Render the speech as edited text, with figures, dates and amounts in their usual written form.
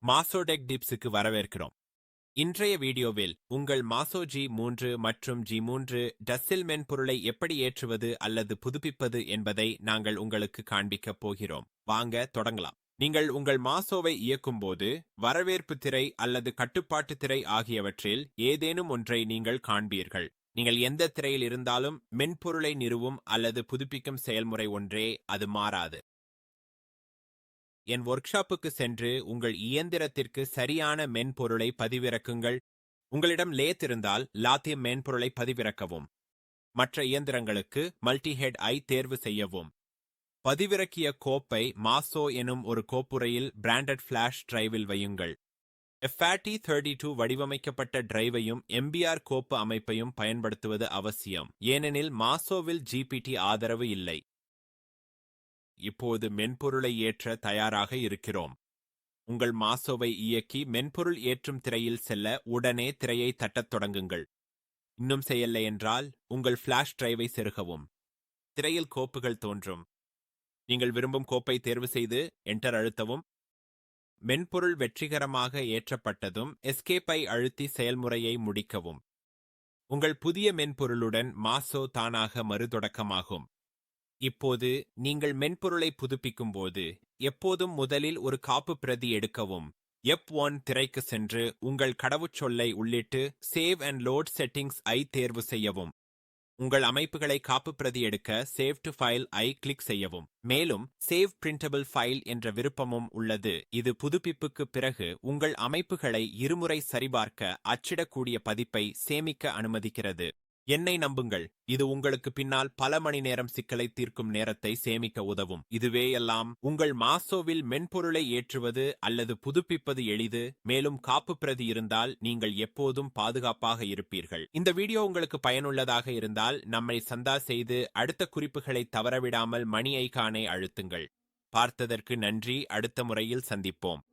மாசோடெக் டிப்ஸுக்கு வரவேற்கிறோம். இன்றைய வீடியோவில் உங்கள் மாசோ G3 மற்றும் G3 டஸ்ஸில் மென்பொருளை எப்படி ஏற்றுவது அல்லது புதுப்பிப்பது என்பதை நாங்கள் உங்களுக்கு காண்பிக்கப் போகிறோம். வாங்க தொடங்கலாம். நீங்கள் உங்கள் மாசோவை இயக்கும்போது வரவேற்பு திரை அல்லது கட்டுப்பாட்டு திரை ஆகியவற்றில் ஏதேனும் ஒன்றை நீங்கள் காண்பீர்கள். நீங்கள் எந்த திரையில் இருந்தாலும் மென்பொருளை நிறுவும் அல்லது புதுப்பிக்கும் செயல்முறை ஒன்றே, அது மாறாது. என் ஒர்க்ஷாப்புக்கு சென்று உங்கள் இயந்திரத்திற்கு சரியான மென்பொருளை பதிவிறக்குங்கள். உங்களிடம் லேத் இருந்தால் லாத்தியம் மென்பொருளை பதிவிறக்கவும். மற்ற இயந்திரங்களுக்கு மல்டிஹெட் ஐ தேர்வு செய்யவும். பதிவிறக்கிய கோப்பை மாசோ எனும் ஒரு கோப்புறையில் பிராண்டட் ஃபிளாஷ் டிரைவில் வையுங்கள். FAT32 வடிவமைக்கப்பட்ட டிரைவையும் MBR கோப்பு அமைப்பையும் பயன்படுத்துவது அவசியம், ஏனெனில் மாசோவில் GPT ஆதரவு இல்லை. இப்போது மென்பொருளை ஏற்ற தயாராக இருக்கிறோம். உங்கள் மாசோவை இயக்கி மென்பொருள் ஏற்றும் திரையில் செல்ல உடனே திரையை தட்டத் தொடங்குங்கள். இன்னும் செய்யலை என்றால் உங்கள் ஃபிளாஷ் டிரைவை செருகவும். திரையில் கோப்புகள் தோன்றும். நீங்கள் விரும்பும் கோப்பை தேர்வு செய்து என்டர் அழுத்தவும். மென்பொருள் வெற்றிகரமாக ஏற்றப்பட்டதும் எஸ்கேப்பை அழுத்தி செயல்முறையை முடிக்கவும். உங்கள் புதிய மென்பொருளுடன் மாசோ தானாக மறுதொடக்கமாகும். இப்போது நீங்கள் மென்பொருளை புதுப்பிக்கும் போது எப்போதும் முதலில் ஒரு காப்பு பிரதி எடுக்கவும். F1 திரைக்கு சென்று உங்கள் கடவுச்சொல்லை உள்ளிட்டு சேவ் அண்ட் லோட் செட்டிங்ஸ் ஐ தேர்வு செய்யவும். உங்கள் அமைப்புகளை காப்பு பிரதி எடுக்க save to file I click செய்யவும். மேலும் சேவ் பிரிண்டபிள் ஃபைல் என்ற விருப்பமும் உள்ளது. இது புதுப்பிப்புக்கு பிறகு உங்கள் அமைப்புகளை இருமுறை சரிபார்க்க அச்சிடக்கூடிய பதிப்பை சேமிக்க அனுமதிக்கிறது. என்னை நம்புங்கள், இது உங்களுக்கு பின்னால் பல மணி நேரம் சிக்கலை தீர்க்கும் நேரத்தை சேமிக்க உதவும். இதுவே எல்லாம். உங்கள் மாசோவில் மென்பொருளை ஏற்றுவது அல்லது புதுப்பிப்பது எளிது. மேலும் காப்பு பிரதி இருந்தால் நீங்கள் எப்போதும் பாதுகாப்பாக இருப்பீர்கள். இந்த வீடியோ உங்களுக்கு பயனுள்ளதாக இருந்தால் நம்மை சந்தா செய்து அடுத்த குறிப்புகளை தவறவிடாமல் மணி ஐகானை அழுத்துங்கள். பார்த்ததற்கு நன்றி. அடுத்த முறையில் சந்திப்போம்.